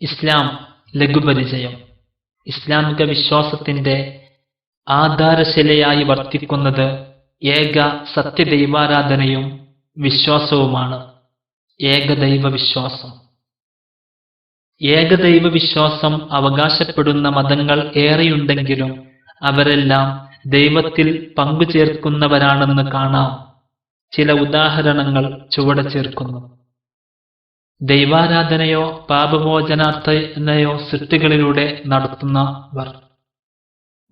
ഇസ്ലാം ലഘുപരിചയം. ഇസ്ലാമിക വിശ്വാസത്തിന്റെ ആധാരശിലയായി വർത്തിക്കുന്നത് ഏക സത്യദൈവാരാധനയും വിശ്വാസവുമാണ്. ഏകദൈവ വിശ്വാസം. ഏകദൈവ വിശ്വാസം അവകാശപ്പെടുന്ന മതങ്ങൾ ഏറെയുണ്ടെങ്കിലും അവരെല്ലാം ദൈവത്തിൽ പങ്കുചേർക്കുന്നവരാണെന്ന് കാണാം. ചില ഉദാഹരണങ്ങൾ ചുവടെ ചേർക്കുന്നു. ദൈവാരാധനയോ പാപമോചനാർത്ഥനയോ സൃഷ്ടികളിലൂടെ നടത്തുന്നവർ.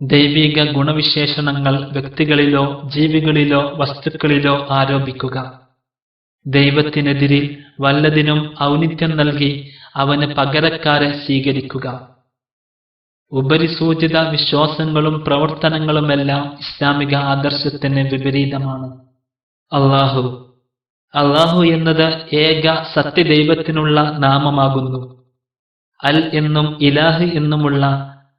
ദൈവിക ഗുണവിശേഷണങ്ങൾ വ്യക്തികളിലോ ജീവികളിലോ വസ്തുക്കളിലോ ആരോപിക്കുക. ദൈവത്തിനെതിരിൽ വല്ലതിനും ഔന്നിത്യം നൽകി അവന് പകരക്കാരെ സ്വീകരിക്കുക. ഉപരിസൂചിത വിശ്വാസങ്ങളും പ്രവർത്തനങ്ങളുമെല്ലാം ഇസ്ലാമിക ആദർശത്തിന് വിപരീതമാണ്. അല്ലാഹു എന്നത് ഏക സത്യദൈവത്തിനുള്ള നാമമാകുന്നു. അൽ എന്നും ഇലാഹ് എന്നുമുള്ള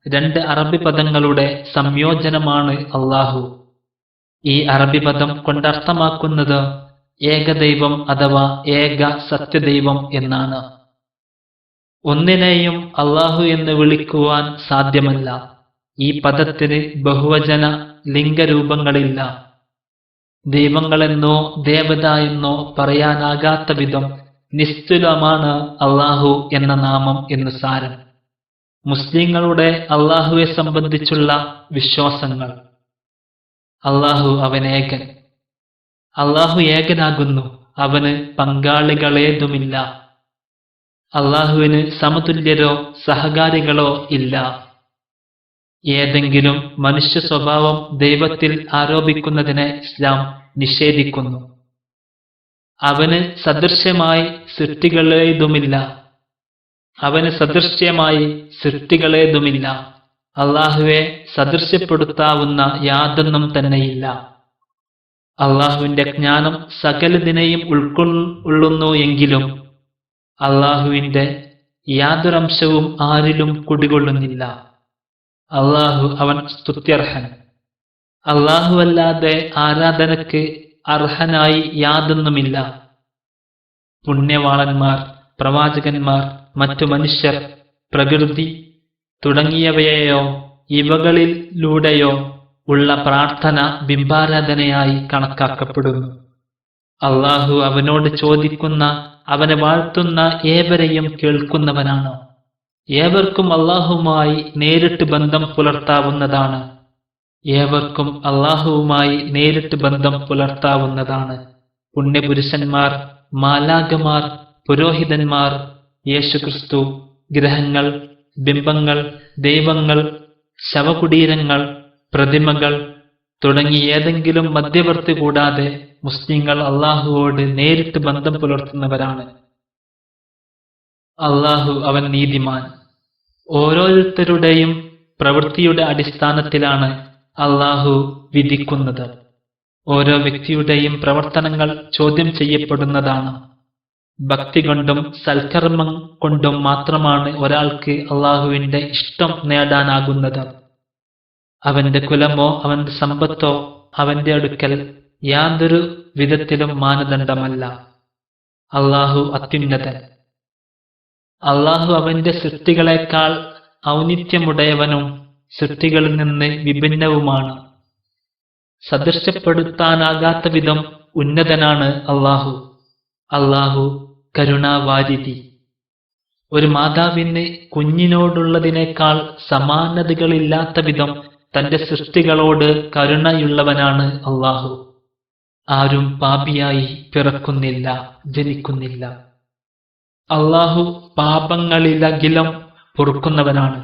രണ്ട് അറബി പദങ്ങളുടെ സംയോജനമാണ് അല്ലാഹു. ഈ അറബി പദം കൊണ്ടർത്ഥമാക്കുന്നത് ഏകദൈവം അഥവാ ഏക സത്യദൈവം എന്നാണ്. ഒന്നിനെയും അല്ലാഹു എന്ന് വിളിക്കുവാൻ സാധ്യമല്ല. ഈ പദത്തിന് ബഹുവചന ലിംഗരൂപങ്ങളില്ല. ദൈവങ്ങളെന്നോ ദേവത എന്നോ പറയാനാകാത്ത വിധം നിസ്തുലമാണ് അല്ലാഹു എന്ന നാമം എന്ന് സാരം. മുസ്ലിങ്ങളുടെ അല്ലാഹുവെ സംബന്ധിച്ചുള്ള വിശ്വാസങ്ങൾ. അല്ലാഹു അവനേകൻ. അല്ലാഹു ഏകനാകുന്നു. അവന് പങ്കാളികളേതുമില്ല. അല്ലാഹുവിന് സമതുല്യരോ സഹകാരികളോ ഇല്ല. ഏതെങ്കിലും മനുഷ്യ സ്വഭാവം ദൈവത്തിൽ ആരോപിക്കുന്നതിനെ ഇസ്ലാം നിഷേധിക്കുന്നു. അവന് സദൃശ്യമായി സൃഷ്ടികളേതുമില്ല. അല്ലാഹുവെ സദൃശ്യപ്പെടുത്താവുന്ന യാതൊന്നും തന്നെയില്ല. അല്ലാഹുവിന്റെ ജ്ഞാനം സകലതിനെയും ഉൾക്കൊള്ളുന്നു എങ്കിലും അല്ലാഹുവിന്റെ യാതൊരംശവും ആരിലും കുടികൊള്ളുന്നില്ല. അല്ലാഹു അവൻ സ്തുത്യർഹൻ. അല്ലാഹുവല്ലാതെ ആരാധനയ്ക്ക് അർഹനായി യാതൊന്നുമില്ല. പുണ്യവാളന്മാർ, പ്രവാചകന്മാർ, മറ്റു മനുഷ്യർ, പ്രകൃതി തുടങ്ങിയവയെയോ ഇവകളിലൂടെയോ ഉള്ള പ്രാർത്ഥന ബിംബാരാധനയായി കണക്കാക്കപ്പെടുന്നു. അല്ലാഹു അവനോട് ചോദിക്കുന്ന, അവനെ വാഴ്ത്തുന്ന ഏവരെയും കേൾക്കുന്നവനാണ്. ഏവർക്കും അല്ലാഹുവുമായി നേരിട്ട് ബന്ധം പുലർത്താവുന്നതാണ്. പുണ്യപുരുഷന്മാർ, മാലാഖമാർ, പുരോഹിതന്മാർ, യേശുക്രിസ്തു, ഗ്രഹങ്ങൾ, ബിംബങ്ങൾ, ദൈവങ്ങൾ, ശവകുടീരങ്ങൾ, പ്രതിമകൾ തുടങ്ങി ഏതെങ്കിലും മധ്യവർത്തി കൂടാതെ മുസ്ലിങ്ങൾ അല്ലാഹുവോട് നേരിട്ട് ബന്ധം പുലർത്തുന്നവരാണ്. അല്ലാഹു അവൻ നീതിമാൻ. ഓരോരുത്തരുടെയും പ്രവൃത്തിയുടെ അടിസ്ഥാനത്തിലാണ് അല്ലാഹു വിധിക്കുന്നത്. ഓരോ വ്യക്തിയുടെയും പ്രവർത്തനങ്ങൾ ചോദ്യം ചെയ്യപ്പെടുന്നതാണ്. ഭക്തി കൊണ്ടും സൽക്കർമ്മം കൊണ്ടും മാത്രമാണ് ഒരാൾക്ക് അല്ലാഹുവിന്റെ ഇഷ്ടം നേടാനാകുന്നത്. അവന്റെ കുലമോ അവന്റെ സമ്പത്തോ അവന്റെ അടുക്കൽ യാതൊരു വിധത്തിലും മാനദണ്ഡമല്ല. അല്ലാഹു അത്യുന്നതൻ. അല്ലാഹു അവന്റെ സൃഷ്ടികളെക്കാൾ ഔന്നിത്യമുടയവനും സൃഷ്ടികളിൽ നിന്ന് വിഭിന്നവുമാണ്. സദൃശ്യപ്പെടുത്താനാകാത്ത വിധം ഉന്നതനാണ് അല്ലാഹു. അല്ലാഹു കരുണാവാരിധി. ഒരു മാതാവിന് കുഞ്ഞിനോടുള്ളതിനേക്കാൾ സമാനതകളില്ലാത്ത വിധം തന്റെ സൃഷ്ടികളോട് കരുണയുള്ളവനാണ് അല്ലാഹു. ആരും പാപിയായി പിറക്കുന്നില്ല, ജനിക്കുന്നില്ല. അല്ലാഹു പാപങ്ങളിലകിലം പൊറുക്കുന്നവനാണ്.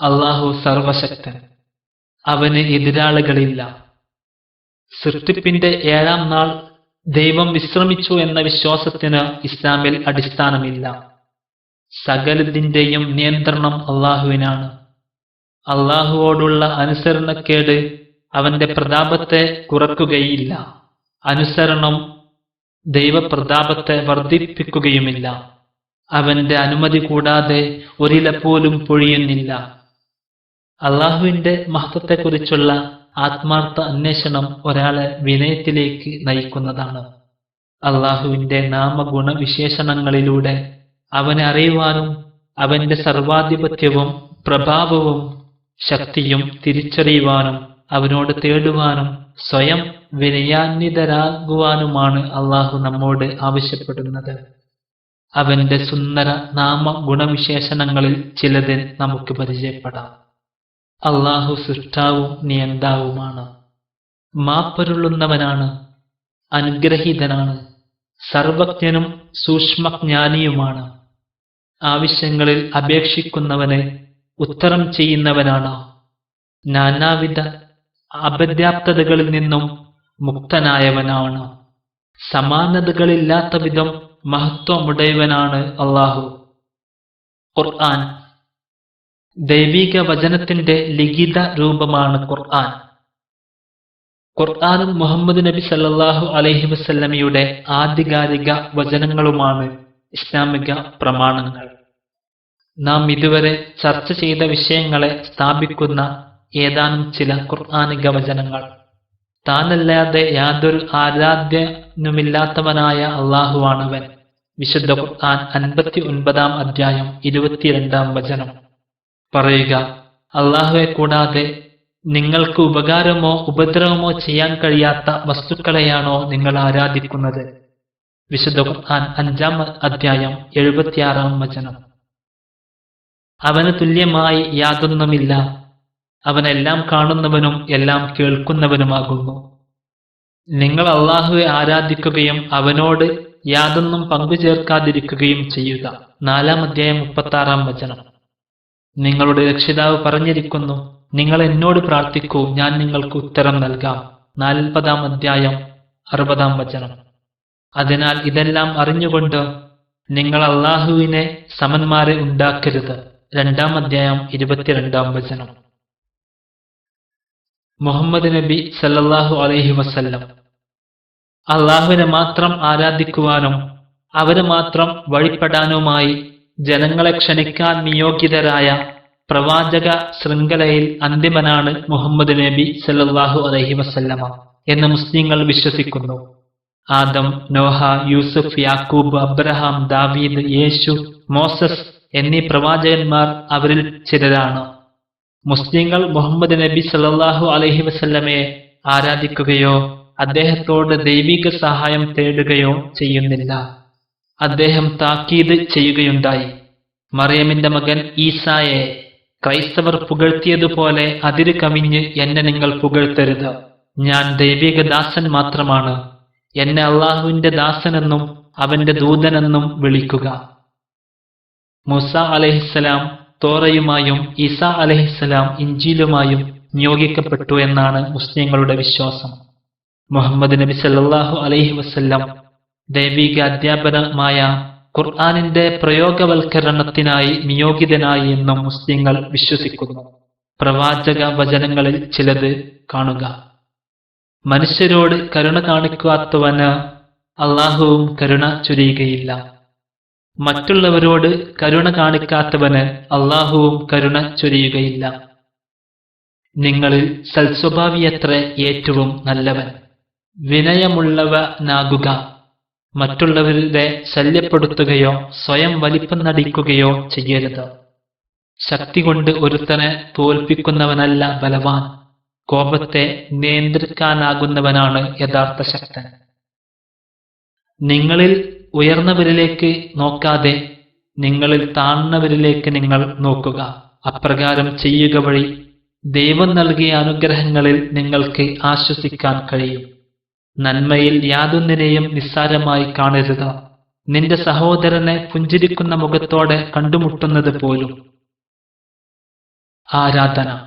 അല്ലാഹു സർവശക്തൻ. അവന് എതിരാളികളില്ല. സൃഷ്ടിപ്പിന്റെ 7-ാം നാൾ ദൈവം വിശ്രമിച്ചു എന്ന വിശ്വാസത്തിന് ഇസ്ലാമിൽ അടിസ്ഥാനമില്ല. സകലതിന്റെയും നിയന്ത്രണം അല്ലാഹുവിനാണ്. അല്ലാഹുവോടുള്ള അനുസരണക്കേട് അവന്റെ പ്രതാപത്തെ കുറയ്ക്കുകയില്ല. അനുസരണം ദൈവപ്രതാപത്തെ വർദ്ധിപ്പിക്കുകയുമില്ല. അവന്റെ അനുമതി കൂടാതെ ഒരില പോലും പൊഴിയുന്നില്ല. അല്ലാഹുവിന്റെ മഹത്വത്തെക്കുറിച്ചുള്ള ആത്മാർത്ഥ അന്വേഷണം ഒരാളെ വിനയത്തിലേക്ക് നയിക്കുന്നതാണ്. അല്ലാഹുവിന്റെ നാമഗുണ വിശേഷണങ്ങളിലൂടെ അവനെ അറിയുവാനും അവന്റെ സർവാധിപത്യവും പ്രഭാവവും ശക്തിയും തിരിച്ചറിയുവാനും അവനോട് തേടുവാനും സ്വയം വിനയാന്വിതരാകുവാനുമാണ് അള്ളാഹു നമ്മോട് ആവശ്യപ്പെടുന്നത്. അവന്റെ സുന്ദര നാമ ഗുണവിശേഷണങ്ങളിൽ ചിലത് നമുക്ക് പരിചയപ്പെടാം. അള്ളാഹു സൃഷ്ടാവും നിയന്താവുമാണ്. മാപ്പരുളുന്നവനാണ്, അനുഗ്രഹീതനാണ്, സർവജ്ഞനും സൂക്ഷ്മജ്ഞാനിയുമാണ്. ആവശ്യങ്ങളിൽ അപേക്ഷിക്കുന്നവന് ഉത്തരം ചെയ്യുന്നവനാണ്. നാനാവിധ അപര്യാപ്തതകളിൽ നിന്നും മുക്തനായവനാണ്. സമാനതകളില്ലാത്ത വിധം മഹത്വമുടയവനാണ് അള്ളാഹു. ഖുർആൻ ദൈവിക വചനത്തിന്റെ ലിഖിത രൂപമാണ് ഖുർആൻ. ഖുർആനും മുഹമ്മദ് നബി സല്ലല്ലാഹു അലൈഹി വസല്ലമയുടെ ആധികാരിക വചനങ്ങളുമാണ് ഇസ്ലാമിക പ്രമാണങ്ങൾ. നാം ഇതുവരെ ചർച്ച ചെയ്ത വിഷയങ്ങളെ സ്ഥാപിക്കുന്ന ഏതാനും ചില ഖുർആനിക വചനങ്ങൾ. താനല്ലാതെ യാതൊരു ആരാധ്യനുമില്ലാത്തവനായ അള്ളാഹുവാണവൻ. വിശുദ്ധ ഖുർആൻ 59-ാം അധ്യായം 22-ാം വചനം. പറയുക, അള്ളാഹുവെ കൂടാതെ നിങ്ങൾക്ക് ഉപകാരമോ ഉപദ്രവമോ ചെയ്യാൻ കഴിയാത്ത വസ്തുക്കളെയാണോ നിങ്ങൾ ആരാധിക്കുന്നത്? വിശുദ്ധ ഖുർആൻ 5-ാം അധ്യായം 76-ാം വചനം. അവന് തുല്യമായി യാതൊന്നുമില്ല. അവനെല്ലാം കാണുന്നവനും എല്ലാം കേൾക്കുന്നവനുമാകുന്നു. നിങ്ങൾ അള്ളാഹുവെ ആരാധിക്കുകയും അവനോട് യാതൊന്നും പങ്കുചേർക്കാതിരിക്കുകയും ചെയ്യുക. 4-ാം അധ്യായം 36-ാം വചനം. നിങ്ങളുടെ രക്ഷിതാവ് പറഞ്ഞിരിക്കുന്നു, നിങ്ങൾ എന്നോട് പ്രാർത്ഥിക്കൂ, ഞാൻ നിങ്ങൾക്ക് ഉത്തരം നൽകാം. 40-ാം അധ്യായം 60-ാം വചനം. അതിനാൽ ഇതെല്ലാം അറിഞ്ഞുകൊണ്ട് നിങ്ങൾ അള്ളാഹുവിനെ സമന്മാരെ ഉണ്ടാക്കരുത്. 2-ാം അധ്യായം 22-ാം വചനം. മുഹമ്മദ് നബി സല്ലല്ലാഹു അലൈഹി വസല്ലം അള്ളാഹുവിനെ മാത്രം ആരാധിക്കുവാനും അവന് മാത്രം വഴിപ്പെടാനുമായി ജനങ്ങളെ ക്ഷണിക്കാൻ നിയോഗിതരായ പ്രവാചക ശൃംഖലയിൽ അന്തിമനാണ് മുഹമ്മദ് നബി സല്ലല്ലാഹു അലൈഹി വസല്ലമ എന്ന് മുസ്ലിങ്ങൾ വിശ്വസിക്കുന്നു. ആദം, നോഹ, യൂസുഫ്, യാക്കൂബ്, അബ്രഹാം, ദാവീദ്, യേശു, മോസസ് എന്നീ പ്രവാചകന്മാർ അവരിൽ ചിലരാണ്. മുസ്ലിങ്ങൾ മുഹമ്മദ് നബി സല്ലല്ലാഹു അലൈഹി വസല്ലമയെ ആരാധിക്കുകയോ അദ്ദേഹത്തോട് ദൈവിക സഹായം തേടുകയോ ചെയ്യുന്നില്ല. അദ്ദേഹം താക്കീത് ചെയ്യുകയുണ്ടായി, മറിയമിന്റെ മകൻ ഈസായെ ക്രൈസ്തവർ പുകഴ്ത്തിയതുപോലെ അതിര് കവിഞ്ഞ് എന്നെ നിങ്ങൾ പുകഴ്ത്തരുത്. ഞാൻ ദൈവിക ദാസൻ മാത്രമാണ്. എന്നെ അള്ളാഹുവിന്റെ ദാസനെന്നും അവന്റെ ദൂതനെന്നും വിളിക്കുക. മൂസ അലൈഹിസ്സലാം തോറയുമായും ഈസാ അലൈഹിസ്സലാം ഇഞ്ചീലുമായും നിയോഗിക്കപ്പെട്ടു എന്നാണ് മുസ്ലിങ്ങളുടെ വിശ്വാസം. മുഹമ്മദ് നബി സല്ലല്ലാഹു അലൈഹി വസല്ലം ദൈവിക അധ്യാപനമായ ഖുർആനിന്റെ പ്രയോഗവൽക്കരണത്തിനായി നിയോഗിതനായി എന്നും മുസ്ലിങ്ങൾ വിശ്വസിക്കുന്നു. പ്രവാചക വചനങ്ങളിൽ ചിലത് കാണുക. മനുഷ്യരോട് കരുണ കാണിക്കാത്തവന് അള്ളാഹുവും കരുണ ചൊരിയുകയില്ല. മറ്റുള്ളവരോട് കരുണ കാണിക്കാത്തവന് അള്ളാഹുവും കരുണ ചൊരിയുകയില്ല. നിങ്ങളിൽ സൽസ്വഭാവിയത്രേ ഏറ്റവും നല്ലവൻ. വിനയമുള്ളവനാകുക. മറ്റുള്ളവരുടെ ശല്യപ്പെടുത്തുകയോ സ്വയം വലിപ്പം നടിക്കുകയോ ചെയ്യരുത്. ശക്തി കൊണ്ട് ഒരുത്തനെ തോൽപ്പിക്കുന്നവനല്ല ബലവാൻ. കോപത്തെ നിയന്ത്രിക്കാനാകുന്നവനാണ് യഥാർത്ഥ ശക്തൻ. നിങ്ങളിൽ ഉയർന്നവരിലേക്ക് നോക്കാതെ നിങ്ങളിൽ താഴ്ന്നവരിലേക്ക് നിങ്ങൾ നോക്കുക. അപ്രകാരം ചെയ്യുക വഴി ദൈവം നൽകിയ അനുഗ്രഹങ്ങളിൽ നിങ്ങൾക്ക് ആശ്വസിക്കാൻ കഴിയും. നന്മയിൽ യാതൊന്നിനെയും നിസ്സാരമായി കാണരുത്. നിന്റെ സഹോദരനെ പുഞ്ചിരിക്കുന്ന മുഖത്തോടെ കണ്ടുമുട്ടുന്നത് പോലും. ആരാധന.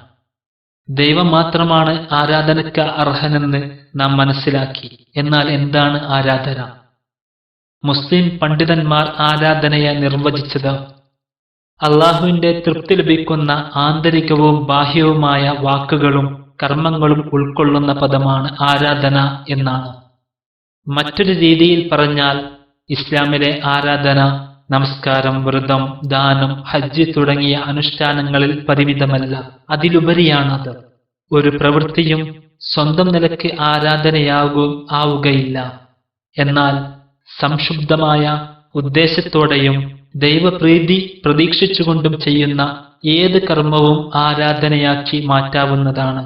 ദൈവം മാത്രമാണ് ആരാധനയ്ക്ക് അർഹനെന്ന് നാം മനസ്സിലാക്കി. എന്നാൽ എന്താണ് ആരാധന? മുസ്ലിം പണ്ഡിതന്മാർ ആരാധനയെ നിർവചിച്ചത് അള്ളാഹുവിന്റെ തൃപ്തി ലഭിക്കുന്ന ആന്തരികവും ബാഹ്യവുമായ വാക്കുകളും കർമ്മങ്ങളും ഉൾക്കൊള്ളുന്ന പദമാണ് ആരാധന എന്നാണ്. മറ്റൊരു രീതിയിൽ പറഞ്ഞാൽ ഇസ്ലാമിലെ ആരാധന നമസ്കാരം, വ്രതം, ദാനം, ഹജ്ജ് തുടങ്ങിയ അനുഷ്ഠാനങ്ങളിൽ പരിമിതമല്ല, അതിലുപരിയാണത്. ഒരു പ്രവൃത്തിയും സ്വന്തം നിലയ്ക്ക് ആവുകയില്ല. എന്നാൽ സംക്ഷുബ്ധമായ ഉദ്ദേശത്തോടെയും ദൈവപ്രീതി പ്രതീക്ഷിച്ചുകൊണ്ടും ചെയ്യുന്ന ഏത് കർമ്മവും ആരാധനയാക്കി മാറ്റാവുന്നതാണ്.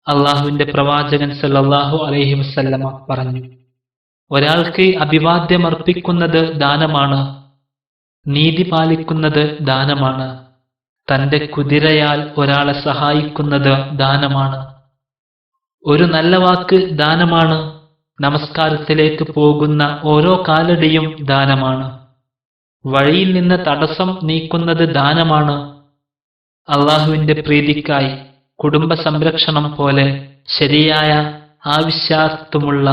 അള്ളാഹുവിന്റെ പ്രവാചകൻ സല്ലല്ലാഹു അലൈഹി വസല്ലമ പറഞ്ഞു, ഒരാൾക്ക് അഭിവാദ്യമർപ്പിക്കുന്നത് ദാനമാണ്, നീതി പാലിക്കുന്നത് ദാനമാണ്, തന്റെ കുതിരയാൽ ഒരാളെ സഹായിക്കുന്നത് ദാനമാണ്, ഒരു നല്ല വാക്ക് ദാനമാണ്, നമസ്കാരത്തിലേക്ക് പോകുന്ന ഓരോ കാലടിയും ദാനമാണ്, വഴിയിൽ നിന്ന് തടസ്സം നീക്കുന്നത് ദാനമാണ്, അള്ളാഹുവിന്റെ പ്രീതിക്കായി കുടുംബ സംരക്ഷണം പോലെ ശരിയായ ആവശ്യാർത്ഥമുള്ള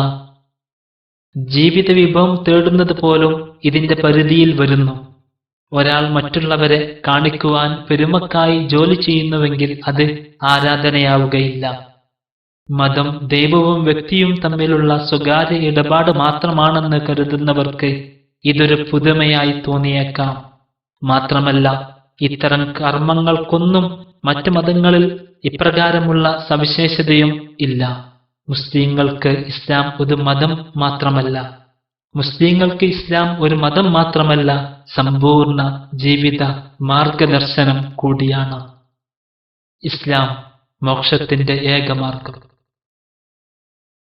ജീവിത വിഭവം തേടുന്നത് പോലും ഇതിന്റെ പരിധിയിൽ വരുന്നു. ഒരാൾ മറ്റുള്ളവരെ കാണിക്കുവാൻ പെരുമക്കായി ജോലി ചെയ്യുന്നുവെങ്കിൽ അത് ആരാധനയാവുകയില്ല. മതം ദൈവവും വ്യക്തിയും തമ്മിലുള്ള സ്വകാര്യ ഇടപാട് മാത്രമാണെന്ന് കരുതുന്നവർക്ക് ഇതൊരു പുതുമയായി തോന്നിയേക്കാം. മാത്രമല്ല, ഇത്തരം കർമ്മങ്ങൾക്കൊന്നും മറ്റ് മതങ്ങളിൽ ഇപ്രകാരമുള്ള സവിശേഷതയും ഇല്ല. മുസ്ലിങ്ങൾക്ക് ഇസ്ലാം ഒരു മതം മാത്രമല്ല, സമ്പൂർണ്ണ ജീവിത മാർഗദർശനം കൂടിയാണ്. ഇസ്ലാം മോക്ഷത്തിന്റെ ഏക മാർഗം.